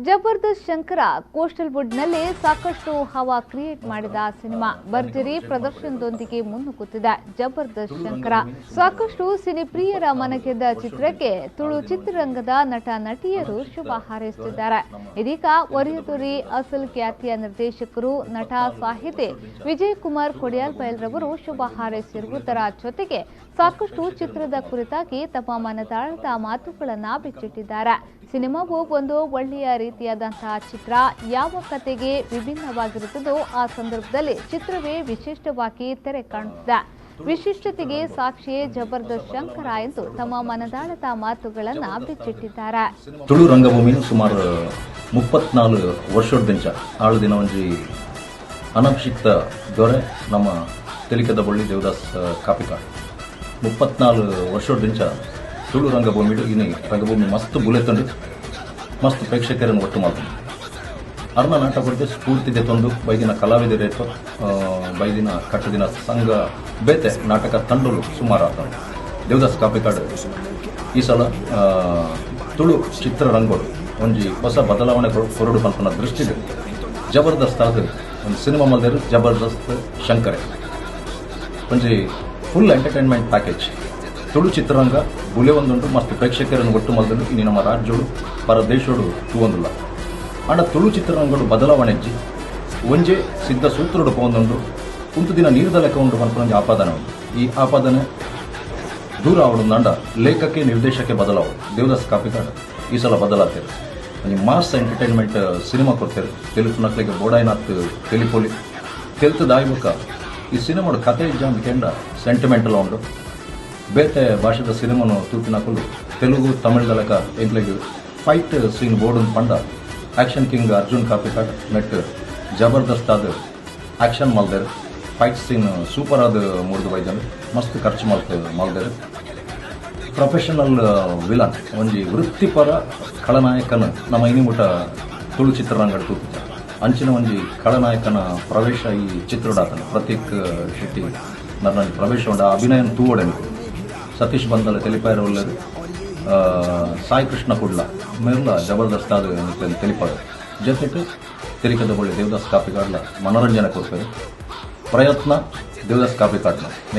ಜಬರ್ದಸ್ತ್ Shankara coastal ವುಡ್ನಲ್ಲಿ ಸಾಕಷ್ಟು ಹವಾ create ಮಾಡಿದ ಸಿನಿಮಾ ಭರ್ಜರಿ ಪ್ರದರ್ಶನದೊಂದಿಗೆ ಮುನ್ನುಗ್ಗುತ್ತಿದೆ. ಜಬರ್ದಸ್ತ್ ಶಂಕರ ಸಾಕಷ್ಟು ಸಿನಿಪ್ರಿಯರ ಮನಗೆದ್ದ ಚಿತ್ರಕ್ಕೆ ತುಳು ಚಿತ್ರರಂಗದ ನಟ ನಟಿಯರು ಶುಭ ಹಾರೈಸುತ್ತಿದ್ದಾರೆ. ಇದೀಗ ಒರಿಯತುರಿ ಅಸಲ್ ಖ್ಯಾತಿಯ ನಿರ್ದೇಶಕರು, ನಟ, ಸಾಹಿತಿ ವಿಜಯಕುಮಾರ್ ಕೊಡಿಯಾಲ್ಬೈಲ್ ರವರು ಶುಭ ಹಾರೈಸಿರುವುದರ ಜೊತೆಗೆ ಸಾಕಷ್ಟು ಚಿತ್ರದ ಕುರಿತಾಗಿ ತಮ್ಮ ಮನದಾಳದ ಮಾತುಗಳನ್ನ ಬಿಚ್ಚಿಟ್ಟಿದ್ದಾರೆ. ಸಿನಿಮಾವು ಒಂದು ಒಳ್ಳೆಯ ರೀತಿಯಾದಂತಹ ಚಿತ್ರ. ಯಾವ ಕತೆಗೆ ವಿಭಿನ್ನವಾಗಿರುತ್ತದೋ ಆ ಸಂದರ್ಭದಲ್ಲಿ ಚಿತ್ರವೇ ವಿಶಿಷ್ಟವಾಗಿ ತೆರೆ ಕಾಣುತ್ತದೆ. ವಿಶಿಷ್ಟತೆಗೆ ಸಾಕ್ಷಿಯೇ ಜಬರ್ದಸ್ತ್ ಶಂಕರ ಎಂದು ತಮ್ಮ ಮನದಾಳದ ಮಾತುಗಳನ್ನು ಬಿಚ್ಚಿಟ್ಟಿದ್ದಾರೆ. ತುಳು ರಂಗಭೂಮಿ ಸುಮಾರು 34 ವರ್ಷದಿಂದ ಆಳುದಿನ ಒಂಜಿ ಅನಭಿಷಿಕ್ತ ದೊರೆ ನಮ್ಮ ತೆಲಿಕದ ಬಳ್ಳಿ ದೇವದಾಸ್ ಕಾಪಿಕಾಡ್ 34 ವರ್ಷದಿಂದ ತುಳು ರಂಗಭೂಮಿ ಇನ್ನು ರಂಗಭೂಮಿ ಮಸ್ತ್ ಬುಲೆತಂಡು ಮಸ್ತ್ ಪ್ರೇಕ್ಷಕರನ್ನು ಒಟ್ಟು ಮಾಡ್ತೀನಿ. ಅರ್ನ ನಾಟಕಕ್ಕೆ ಸ್ಫೂರ್ತಿದೆ ತಂದು ಬೈದಿನ ಕಲಾವಿದರೇತು ಬೈದಿನ ಕಟ್ಟದಿನ ಸಂಘ ಬೇತೆ ನಾಟಕ ತಂಡಲು ಸುಮಾರು ಆಗ್ತವೆ. ದೇವದಾಸ್ ಕಾಪಿಕಾಡ್ ಈ ಸಲ ತುಳು ಚಿತ್ರರಂಗೋಡು ಒಂಜಿ ಹೊಸ ಬದಲಾವಣೆ ಹೊರಡು ಪಂಪನ ದೃಷ್ಟಿದೆ. ಜಬರ್ದಸ್ತ್ ಆದ ಒಂದು ಸಿನಿಮಾ ಮಲ್ದೇರು ಜಬರ್ದಸ್ತ್ ಶಂಕರ ಒಂಜಿ ಫುಲ್ ಎಂಟರ್ಟೈನ್ಮೆಂಟ್ ಪ್ಯಾಕೇಜ್. ತುಳು ಚಿತ್ರರಂಗ ಬುಲೆ ಒಂದುಂಟು ಮಸ್ತ್ ಪ್ರೇಕ್ಷಕರನ್ನು ಒಟ್ಟು ಮಲ್ದಲು ಇನ್ನು ನಮ್ಮ ರಾಜ್ಯೋಡು ಪರ ದೇಶೋಡು ತೂವೊಂದಿಲ್ಲ. ಆಂಡ ತುಳು ಚಿತ್ರರಂಗಡು ಬದಲಾವಣೆ ಇಜ್ಜಿ ಒಂಜೆ ಸಿದ್ಧ ಸೂತ್ರೋಡು ಪೋಂದುಂಡು ಕುಂತು ದಿನ ನೀರ್ದ ಲೆಕ್ಕ ಉಂಟು ಪನ್ಪನೊಂದು ಆಪಾದನೆ ಉಂಟು. ಈ ಆಪಾದನೆ ದೂರ ಅವಡೊಂದು ಅಂಡ ಲೇಖಕ್ಕೆ ನಿರ್ದೇಶಕ್ಕೆ ಬದಲಾವಡು. ದೇವದಾಸ್ ಕಾಪಿಕಾಡ್ ಈ ಸಲ ಬದಲಾಗ್ತಾರೆ. ಒಂದು ಮಾಸ್ ಎಂಟರ್ಟೈನ್ಮೆಂಟ್ ಸಿನಿಮಾ ಕೊಡ್ತಾರೆ. ತೆಲುಗು ನಕ್ಲಿಗೆ ಬೋಡಾಯಿನಾಥ್ ತೆಲಿಪೋಲಿ ತೆಲ್ತು ದಾಯ್ಬುಕ್ಕ ಈ ಸಿನಿಮಾಡು ಕತೆ ಇಜ್ಜ ಅಂದ್ಕೊಂಡ ಸೆಂಟಿಮೆಂಟಲ್ ಉಂಡು. ಬೇತೆ ಭಾಷೆದ ಸಿನಿಮಾನು ತೂಪಿನಾಕಲು ತೆಲುಗು ತಮಿಳ್ದ ಲೆಕ್ಕ ಎಂಕ್ಲೆಗೆ ಫೈಟ್ ಸೀನ್ ಬೋರ್ಡ್ ಪಂಡ ಆಕ್ಷನ್ ಕಿಂಗ್ ಅರ್ಜುನ್ ಕಾಪಿಕಾಡ್ ನೆಟ್ ಜಬರ್ದಸ್ತ್ ಆದ ಆಕ್ಷನ್ ಮಲ್ದೇರು. ಫೈಟ್ ಸೀನ್ ಸೂಪರ್ ಆದ ಮೂರ್ದು ಬೈದನು ಮಸ್ತ್ ಖರ್ಚು ಮಲ್ದೇರು. ಪ್ರೊಫೆಷನಲ್ ವಿಲನ್ ಒಂಜಿ ವೃತ್ತಿಪರ ಖಳನಾಯಕನ ನಮ್ಮ ಇನಿಮುಟ ತುಳು ಚಿತ್ರರಂಗಡ್ ತೂಪಿದ್ದ ಅಂಚಿನ ಒಂಜಿ ಖಳನಾಯಕನ ಪ್ರವೇಶ ಈ ಚಿತ್ರಡಾತನ ಪ್ರತೀಕ್ ಶೆಟ್ಟಿ ನನ್ನ ಪ್ರವೇಶ ಉಂಡ ಅಭಿನಯನ ತೂವಡೆನು ಸತೀಶ್ ಬಂದಲ ತೆಲಿಪಾಯರ ಒಳ್ಳೆದು ಸಾಯಿ ಕೃಷ್ಣ ಕುಡ್ಲ ಮೇರ್ಲ ಜಬರ್ದಸ್ತ್ ಆದ ತೆಲಿಪಾಯ ಜೊತೆಗೆ ತೆಲಿಕದ ಬಳ್ಳಿ ದೇವದಾಸ್ ಕಾಪಿಕಾಡ್ಲ ಮನೋರಂಜನೆ ಕೊಡ್ತಾರೆ. ಪ್ರಯತ್ನ ದೇವದಾಸ್ ಕಾಪಿಕಾಡ್ನ